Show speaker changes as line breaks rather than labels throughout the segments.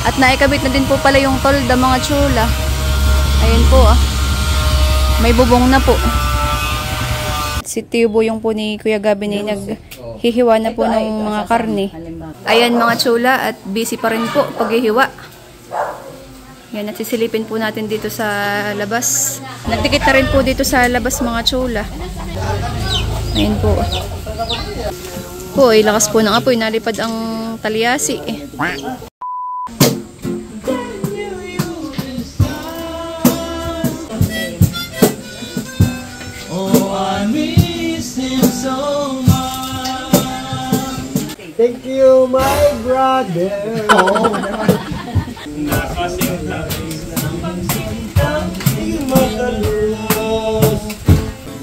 At naikabit na din po pala yung tolda mga chula. Ayan po may bubong na po. Si Tiyo yung po ni Kuya Gabby na naghihiwa na po ng mga karne. Ayan mga chula, at busy pa rin po paghihiwa. Yan, at sisilipin po natin dito sa labas. Nagdikit na rin po dito sa labas mga chula. Ayan po. Ay lakas po ng apoy. Nalipad ang talyasi
Thank you, my brother.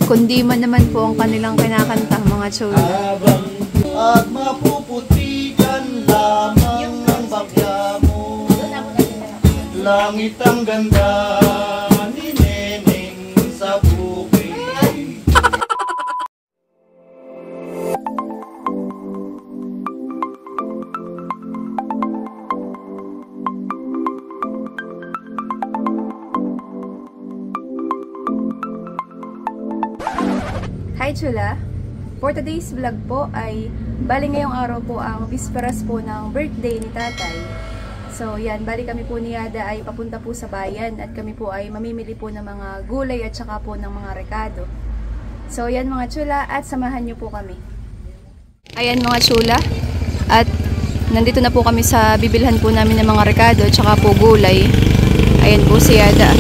Kundi man naman po ang kanilang kinakanta mga chula.
At mapuputikan lamang ng bagya mo. Langit ang ganda ni Neneng sa bukid.
Hi chula! For today's vlog po ay bali ngayong araw po ang bisperas po ng birthday ni tatay. So yan, bali kami po ni Yada ay papunta po sa bayan at kami po ay mamimili po ng mga gulay at saka po ng mga rekado. So yan mga chula, at samahan nyo po kami. Ayan mga chula, at nandito na po kami sa bibilhan po namin ng mga rekado at saka po gulay. Ayan po si Yada.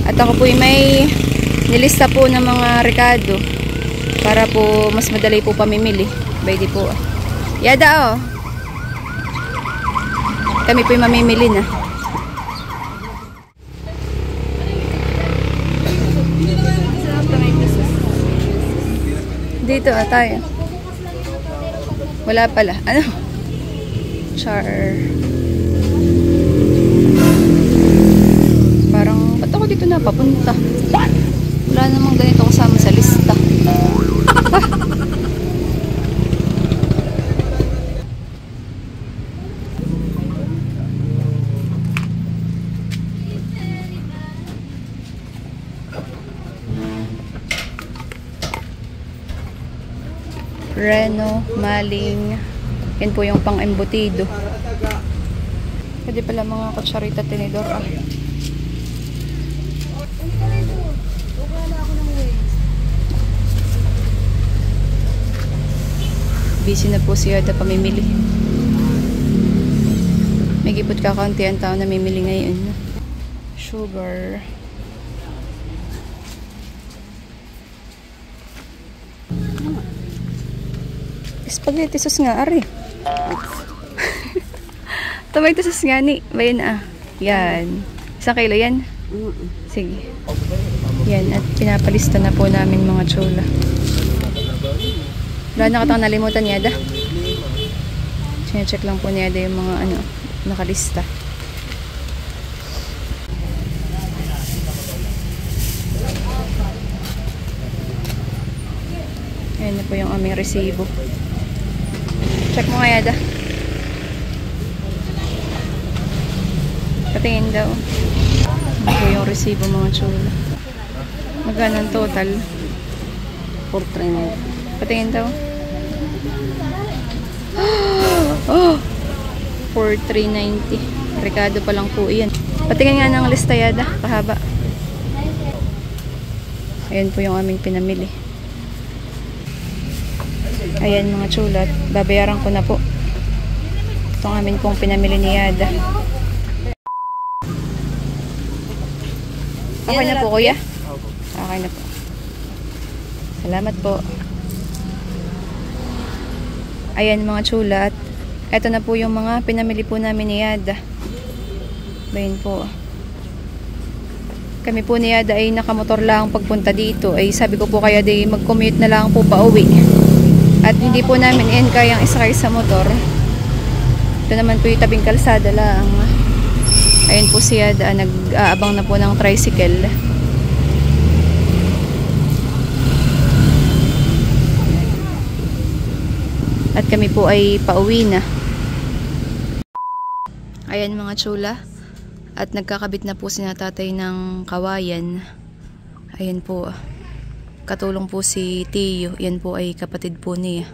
At ako po ay may nilista po ng mga rekado para po mas madali po pamimili. Pwede po. Yada kami po yung mamimili na. Dito tayo. Wala pala. Ano? Char. Parang, ba't ako dito na papunta? Wala namang ganito kasama sa lista. Reno, maling. Yan po yung pang-embutido. Pwede pala mga kutsarita, tinidor Busy na po siya at pamimili. May gipot kakaunti ang tao na namimili ngayon. Sugar. Spaghetti sauce nga, ari. Tomato sauce nga ni. Bayan Yan. 1 kilo yan? Sige. Yan. At pinapalista na po namin mga chula. Wala na katang nalimutan Yada. Sinecheck lang po ni Yada yung mga nakalista. Ayan na po yung aming resibo. Check mo nga Yada. Patingin daw. Ito po yung resibo mga chula. Magkano ang total?
439.
Patingin daw. Oh! 4,390. Rekado pa lang po yan. Patingin nga ng lista Yada. Pahaba. Ayan po yung aming pinamili. Ayan mga chula, babayaran ko na po itong amin pong pinamili ni Yada. Okay na po kuya? Okay na po. Salamat po. Ayan mga chula, at eto na po yung mga pinamili po namin ni Yada. Bayan po. Kami po ni Yada ay nakamotor lang pagpunta dito. Ay sabi ko po kaya di mag-commute na lang po pa uwi. At hindi po namin kayang isakay sa motor. Ito naman po yung tabing kalsada lang. Ayun po siya, nag-aabang na po ng tricycle. At kami po ay pauwi na. Ayan mga chula. At nagkakabit na po si tatay ng kawayan. Ayan po. Katulong po si Tiyo. Yan po ay kapatid po niya.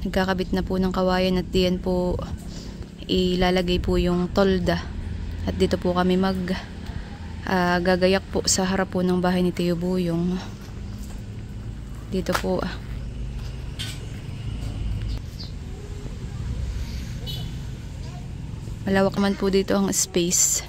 Nagkakabit na po ng kawayan at diyan po ilalagay po yung tolda. At dito po kami gagayak po sa harap po ng bahay ni Tiyo Buyong. Dito po. Malawak naman po dito ang space.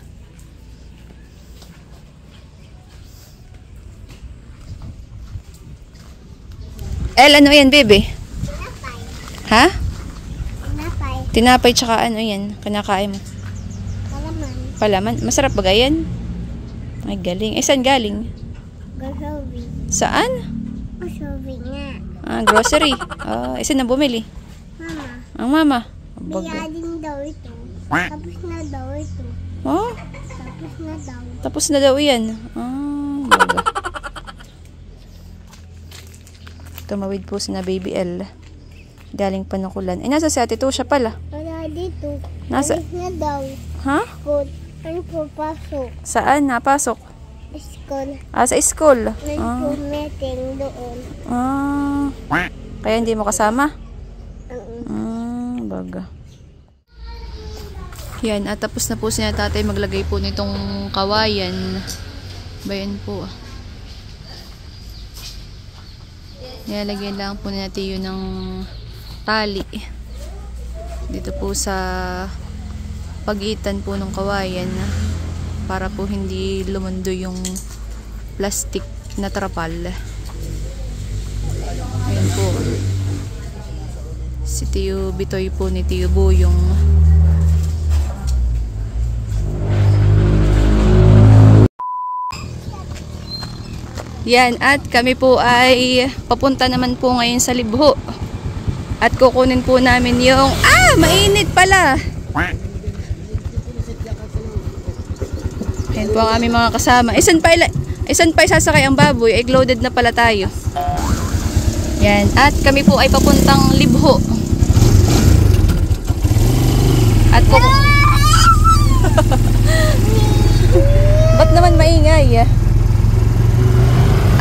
Ano yan, baby?
Tinapay.
Ha?
Tinapay.
Tinapay tsaka ano yan? Kinakain mo?
Palaman.
Palaman? Masarap ba yan? Ay, galing. Saan galing?
Grocery.
Saan?
Grocery nga.
Grocery. Saan na bumili?
Mama.
Ang mama.
Biya din daw ito. Tapos na daw ito.
Oh?
Tapos na daw.
Tapos na daw yan. Baga. Tumawid po si na Baby L. Galing Panukulan. Nasa si Ate Tosha pala.
Wala dito.
Nasa?
Tapos na daw.
Ha?
Good. Ano po pasok?
Saan? Napasok?
School.
Sa school.
May po meeting doon.
Kaya hindi mo kasama? Baga. Yan, at tapos na po si tatay maglagay po nitong kawayan. Bayan po. Nilalagyan lang po natin yun ng tali. Dito po sa pagitan po ng kawayan para po hindi lumundo yung plastic na trapal. Ayan po. Si Tiyo Bitoy po ni Tiyo Buyong. Yan, at kami po ay papunta naman po ngayon sa Libho. At kukunin po namin yung mainit pala. Ayan po ang aming mga kasama. Isan pa isasakay ang baboy? Ay loaded na pala tayo. Yan, at kami po ay papuntang Libho. At ba't naman maingay?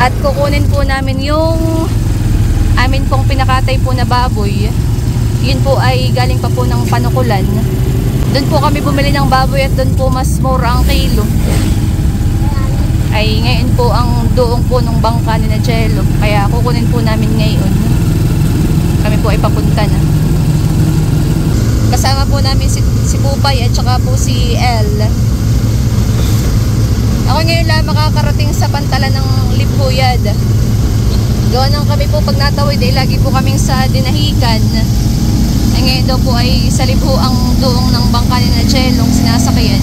At kukunin po namin yung amin pong pinakatay po na baboy. Yun po ay galing pa po ng Panukulan. Doon po kami bumili ng baboy at doon po mas mura ang kilo. Ay ngayon po ang doong po ng bangka ni na Jello. Kaya kukunin po namin ngayon. Kami po ay papunta na. Kasama po namin si Pupay at saka po si El. Ako ngayon lang makakarating sa pantalan ng Libhuyad. Gawa nang kami po pag natawid ay lagi po kaming sa Dinahican. Ay ngayon daw po ay sa Libho ang doong ng bangka ni na Jelong sinasakyan.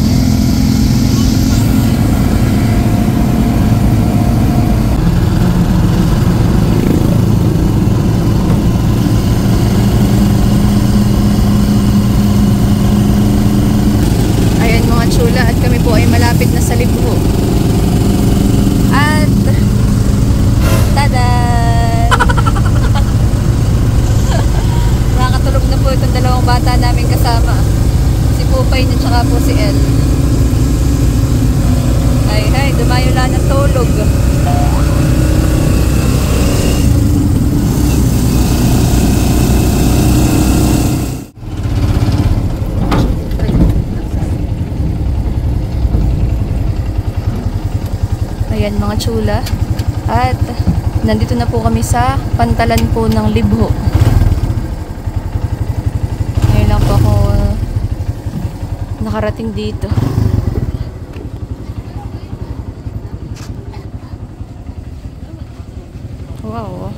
Ayan mga chula, at kami po ay malapit na sa Libho. At tadan! Nakakatulog na po itong dalawang bata namin kasama. Si Pupay at saka po si El. Ay, dumayo lang ng tulog. Ayan mga chula. At nandito na po kami sa pantalan po ng Libho. Ngayon lang po ako nakarating dito. Wow.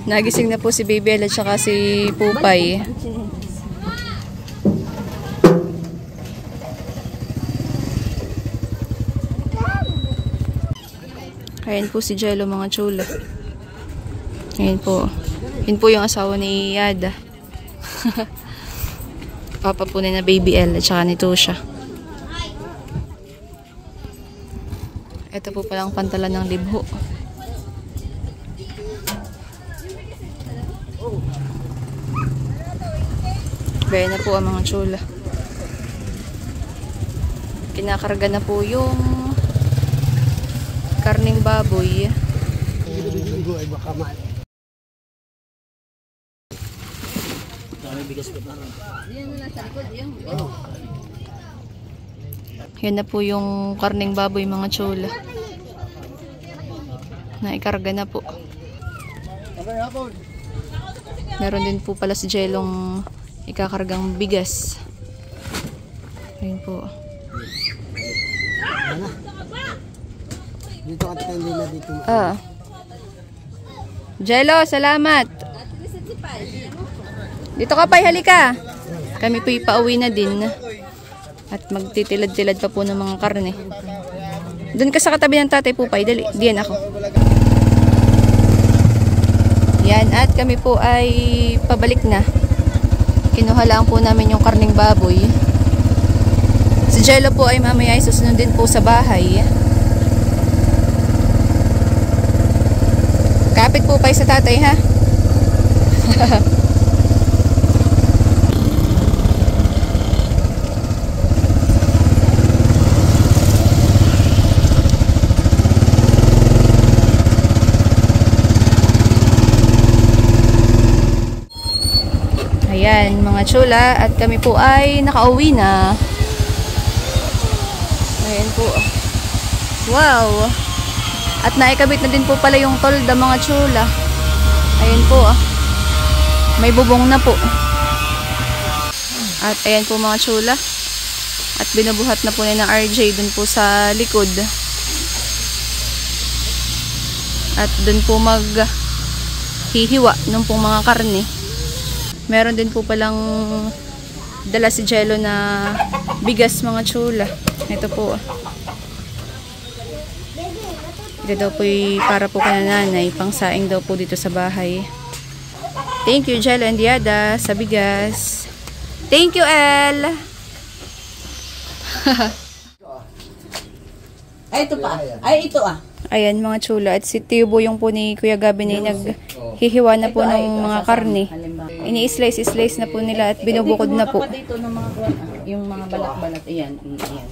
Nagising na po si Baby Ella at saka si Pupay. Ayan po si Jello mga chula. Ayan po. Yun po yung asawa ni Yada. Papa po na Baby L at saka ni Tosha. Ito po palang pantalan ng Libho. Bayan na po ang mga chula. Kinakarga na po yung karning baboy. Yan na po yung karning baboy mga chula. Naikarga na po. Meron din po pala si Jelong ikakargang bigas. Ayun po.
Dito ka tindi na dito.
Jello, salamat. Dito ka pa, halika. Kami po ipauwi na din. At magtitilad-tilad pa po ng mga karne. Doon ka sa katabi ng tatay po pa. Dali, diyan ako. Yan, at kami po ay pabalik na. Kinuha lang po namin yung karning baboy. Si Jello po ay mamaya ay susunod din po sa bahay. Kapit po pa sa tatay, ha? Ayan, mga chula, at kami po ay nakauwi na. Ayan po. Wow! At naikabit na din po pala yung tolda, mga chula. Ayan po. May bubong na po. At ayan po mga chula. At binubuhat na po ni ng RJ dun po sa likod. At dun po maghihiwa nung pong mga karne. Meron din po palang dala si Jello na bigas, mga chula. Ito po. Ito daw po para po kay nanay. Pangsaing daw po dito sa bahay. Thank you, Jello and Diada, sa bigas. Thank you, El!
Ay, ito pa. Ay, ito ah.
Ayan, mga chula. At si Tiyo Boyong po ni Kuya Gabi na naghihiwa na po ng mga karne. Ini-slice na po nila at binubukod na po.
Dito ng mga yung mga balat-balat. Ayan. Ayan.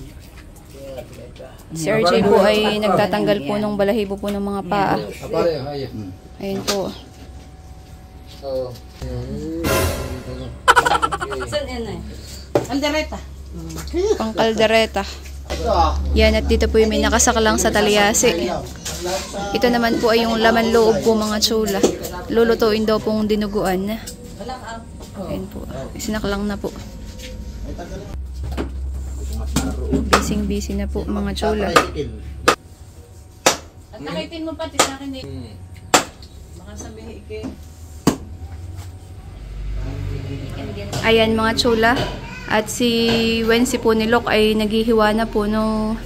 Si RJ po ay nagtatanggal po ng balahibo po ng mga paa. Ayan po.
Saan yan eh? Aldereta.
Pangkaldereta. Yan, at dito po yung may nakasaklang sa talyasi. Ito naman po ay yung laman loob po, mga chula. Lulutuin daw pong dinuguan. Ayan po. Sinaklang na po. Busy na po, mga chula.
At nakitin mo pati sa akin eh. Baka sabihin ikay.
Ayan, mga chula. At si Wensi po ni Lok ay naghihiwa na po nung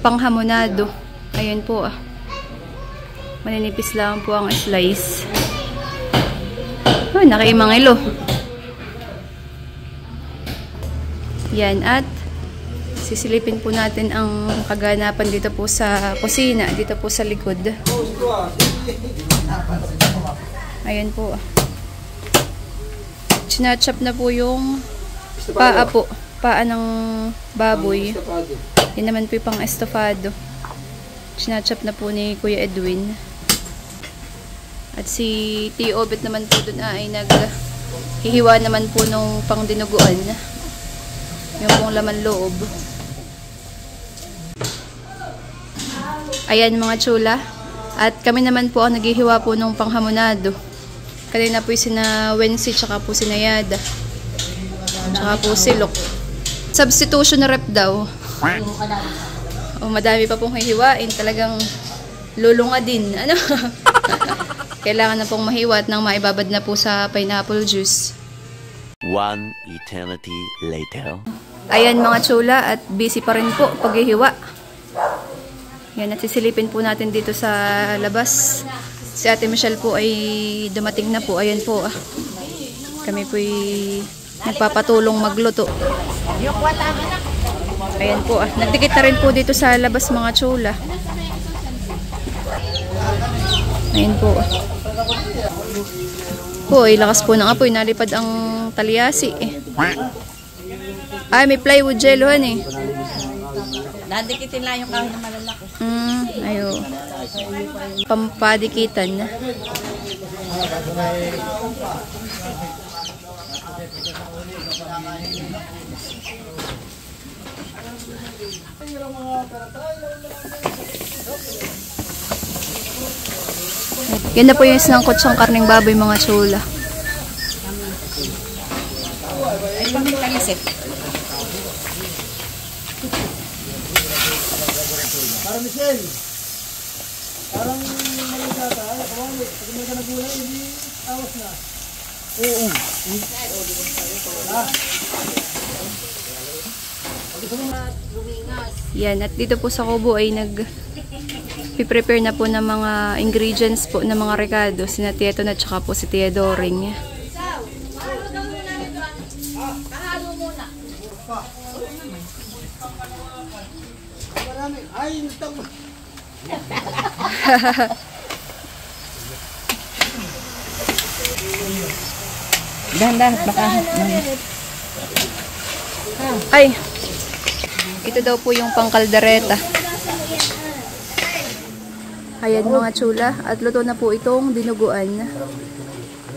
panghamonado. Ayan po. Maninipis lang po ang slice. Oh, nakaimang ilo. Yan, at sisilipin po natin ang kaganapan dito po sa kusina, dito po sa likod. Ayan po. Chinachop na po yung paa po. Paa ng baboy. Yan naman po yung pang estofado. Chinachop na po ni Kuya Edwin. At si Tio Obet naman po dun ay naghihiwa naman po nung pang dinuguan. Yung pong laman loob. Ayan, mga chula. At kami naman po ang naghihiwa po nung panghamonado. Kanina po yung sina Wensi, tsaka po sina Yada. Tsaka po si Lok. Substitution na rep daw. O, madami pa pong hihiwain. Talagang lulunga din. Ano? Kailangan na pong mahiwat nang maibabad na po sa pineapple juice.
One eternity later.
Ayan, mga chula, at busy pa rin po paghihiwa. Yan, at sisilipin po natin dito sa labas. Si Ate Michelle po ay dumating na po. Ayan po. Kami po ay nagpapatulong magluto. Ayan po. Nagdikit na rin po dito sa labas, mga chula. Ayan po. po, lakas po ng apoy. Nalipad ang talyasi eh. Ay, may plywood jelohan eh.
Nadikitin lang yung kahit na malalaki.
Ayo. Pampadikitan na. Yan na po yung sinangkot siyang karning baboy, mga chula.
Ay, pamintalisit.
Parang Michelle, parang malisata, kawali, pag may ka nagulay, hindi awas na. Oo.
Yan, at dito po sa kubo ay nag-prepare na po ng mga ingredients po ng mga rekado. Sina Tieto na tsaka po si Tia Doring.
Ay, nagtama.
Dahan-dahan, baka.
Ay, ito daw po yung pangkaldereta. Ayan mga chula, at luto na po itong dinuguan.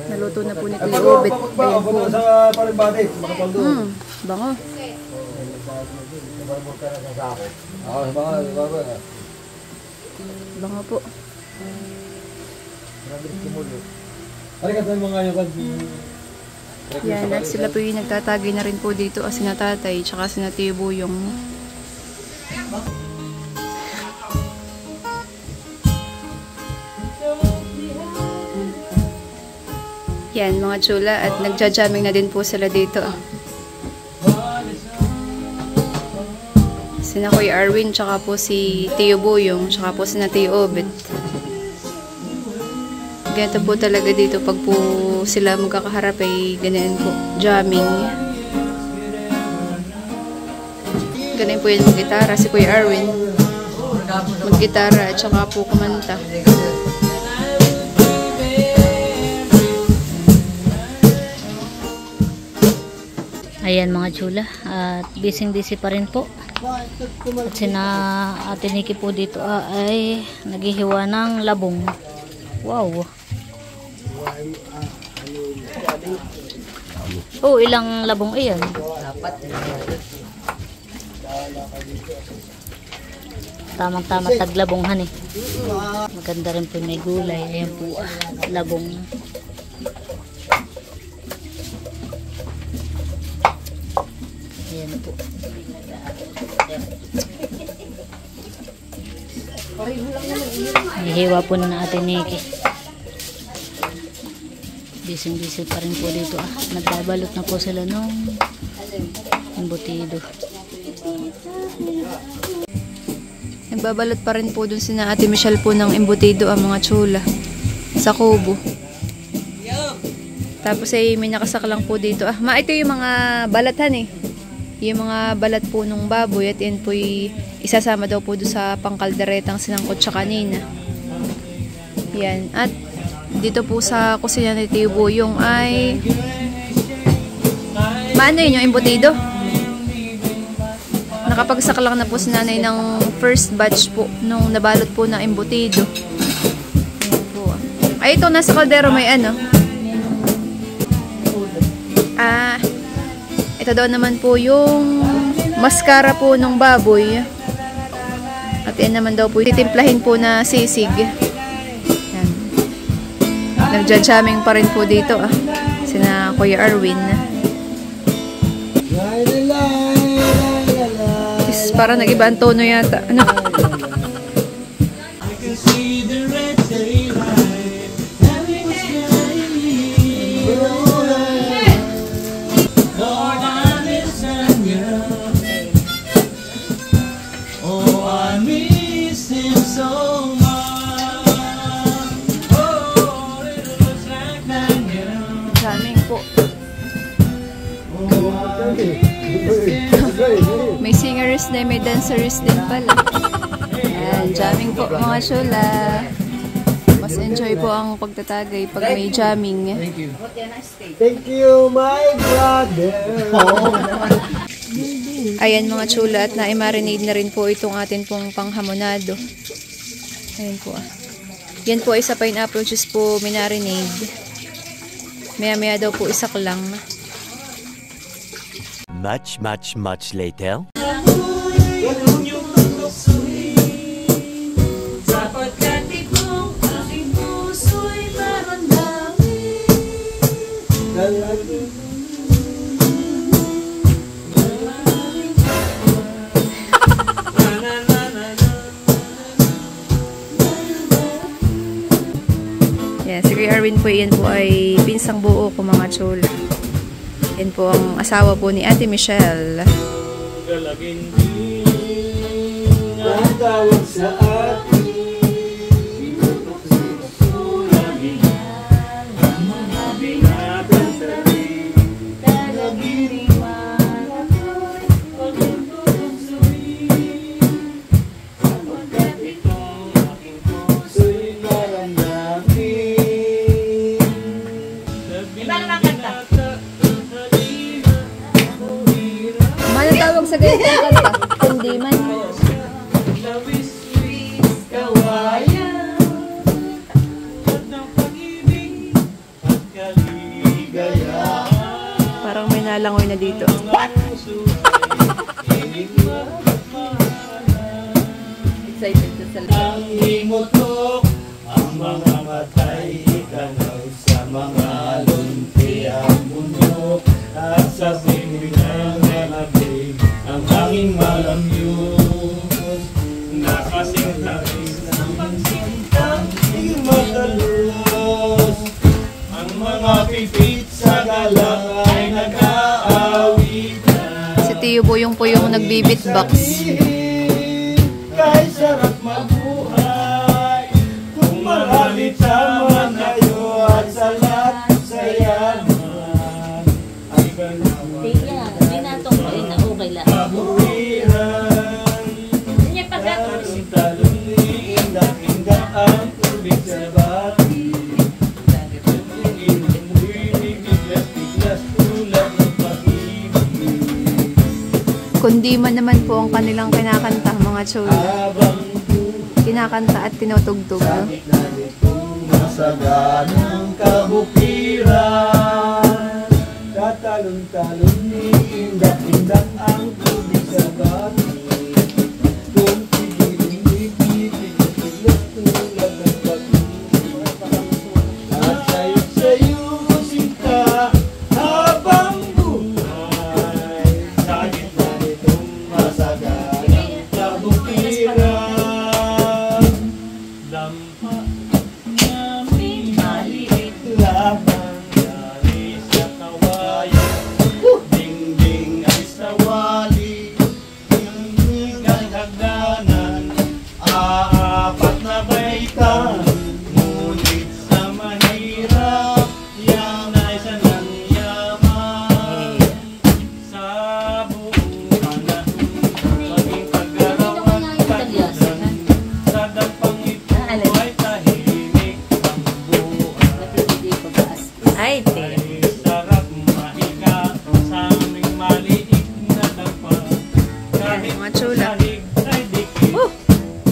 Naluto na po ni Tia Ubit. Ayan po. Bango. Bango po. Yan, at sila po yung nagtatagay na rin po dito, sina tatay, tsaka sina Tia Buyong. Yan mga chula, at nagja-jamming na din po sila dito. Sina Kuya Arwin, tsaka po si Tio Buyong, tsaka po sina Tio Obet. Ganito po talaga dito pag po sila magkakaharap ay ganyan po, jamming. Ganyan po yun mag-gitara, si Kuya Arwin. Mag-gitara at tsaka po kumanta.
Ayan mga chula, at busy pa rin po. At sina Ate Nikki po dito ay naghihiwa ng labong. Wow. Oh, ilang labong iyan? Tamang-tama taglabonghan eh. Maganda rin po may gulay. Ayan po, labong. Ayan po. Hihiwa po na Ate Nikki. Busy pa rin po dito Nagbabalot na po sila nung embutido.
Nagbabalot pa rin po dun sina Ate Michelle po ng embutido ang mga chula sa kubo. Tapos ay may nakasaklang po dito. Ito yung mga balathan eh. Yung mga balat po ng baboy, at yun po isasama daw po doon sa pangkalderetang sinangkot siya kanina. Yan. At dito po sa kusina ni Tio Buyong ay maano yun yung embutido? Nakapagsak lang na po si nanay ng first batch po nung nabalot po ng embutido. Yan po. Ay, ito nasa kaldero may ano. Ito daw naman po yung maskara po ng baboy. At yan naman daw po titimplahin po na sisig. Yan. Nagja-jamming pa rin po dito sina Kuya Arwin. Parang nag-iba ang tono yata. Ano? Jamming po. May singers na, may dancers din pala. Ayan, jamming po mga chula. Mas enjoy po ang pagtatagay pag may jamming.
Thank you. Thank you, my brother.
Ayan mga chula, at na-marinade na rin po itong atin pong panghamonado. Ayan po. Yan po ay sa pineapple juice po minarinade. Maya-maya daw po isak lang.
Much later.
Yan, si Kuya Arwin po, yan po ay pinsang buo ko mga chula. Yan po ang asawa po ni Ate Michelle.
Galagin din ang tawag sa atin.
Manong tawag sa ganyan kanta? Kundi man. Parang may nalangoy na dito. Excited ka sa
Ang himutok, ang mga matay, ikanaw sa mga lunti ang bundok, at sa singin ng malabig, ang hanging malamyos, nakasintawis ng pagsintang di matalos. Ang mga pipit sa galak ay nag-aawit na.
Si Tiyo Boyong po yung nag-beatbox.
Kahit sarap mabuhay, kung marami tama kayo at sa lahat sayaman, ay ganawa
Hindi na itong na okay lang.
kabuhiran. Talong-talong ni indak-indak ang tubig sa bati. Inumoy ni biglas-biglas tulad ng pag-ibig.
Kundi man naman po ang kanilang kinakanta mga chula.
Habang
Kinakanta at tinutugtog. No?
gitna nitong masaganang kabukiran, tatalon-talon ni indak-indak ang tubig sa bati. Kung tigil-tigil-tigil tulad ng pag-ibig, at sayo-sayo sinta habang buhay, sa gitna nitong masaganang kabukiran. Dampa namin maliit lamang yari sa kawayan. Ding-ding ay sawali, ding-ding ay hagdanan. Aapat na baitan, ngunit sa mahirap, yan ay sanang yaman. Sa buong panahon, maging pag-arawan, pag-ulan, sa dampang ito ay tahimik ang buhay.
Ay,
Ay sarap mahiga sa aming maliit na dampa. Kahit
mga chula.
sahig ay dikit,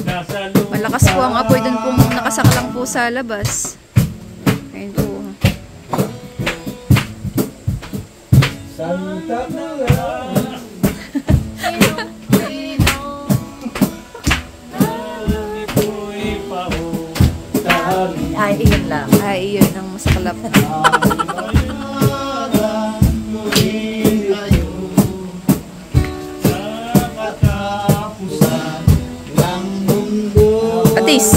nasa lupa.
Malakas po ang apoy dun pong nakasaklang po sa labas. Ayun po.
Santa Clara. Ito'y pautahan.
Ay, iyon lang.
Ay, iyon ang masaklap. Patis!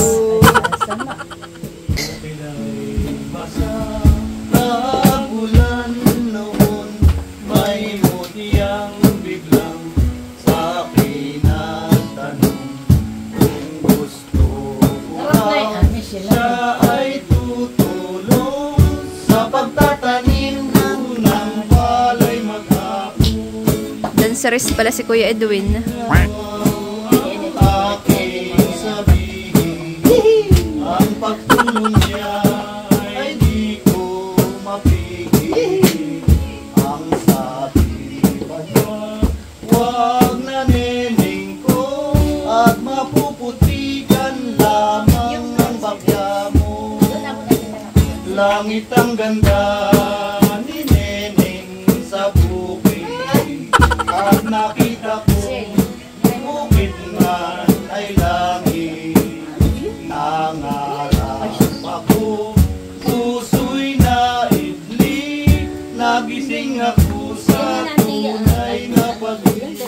Siya ay tutulong sa pagtatanim ng palay maghapon.
Dancerist pala si Kuya Edwin.
Aking sabihin, ang pagtulong Langit ang ganda ni Neneng sa bukid. At nakita ko bukid man ay langit. Nangarap ako, puso'y naidli. Nagising ako sa tunay na pag-ibig.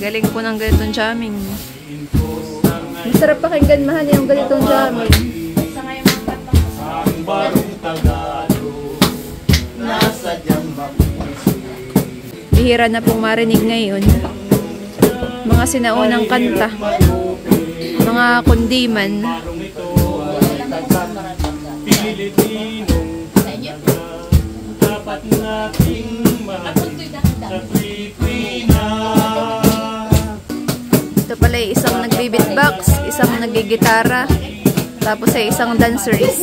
Galing po ng ganitong jamming. Masarap pakinggan, mahal, yung ganitong jamming.
Ang barong Tagalog, nasa jambak puso.
Bihira na pong marinig ngayon. Mga sinaunang kanta. Mga kundiman.
Barong ito ay tagat Pilipinong talaga. Dapat nating mahalin sa Pilipina.
Ito pala ay isang nagbe-beatbox, isang nagigitara, tapos ay isang dancerist.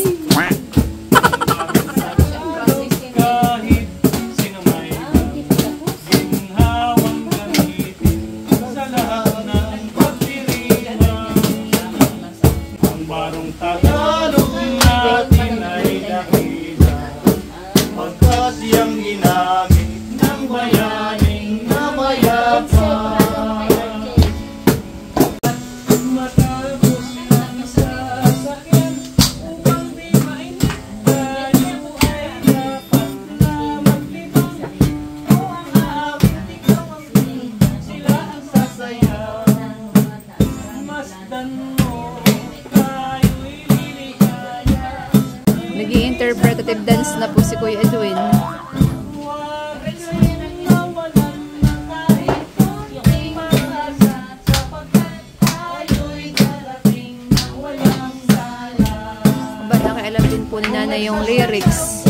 Kahit sino may ginhawang gamitin sa lahat ng pagdiriwang. Ang barong Tagalog natin ay dakila, pagkat siyang ginamit ng bayaning namayapa. Matapos ang sasakyan upang di mainit, tayo ay dapat na maglibang. O ang aawit, ikaw ang pinta, sila ang sasayaw. Masdan mo, tayo'y liligaya.
Nag-i-interpretative dance na po si Kuya Edwin.
Huwag kayong mawalan ng kahit kunting pag-asa, sapagkat tayo'y darating na walang sala.
Ba, nakialam din po ni Nanay yung lyrics.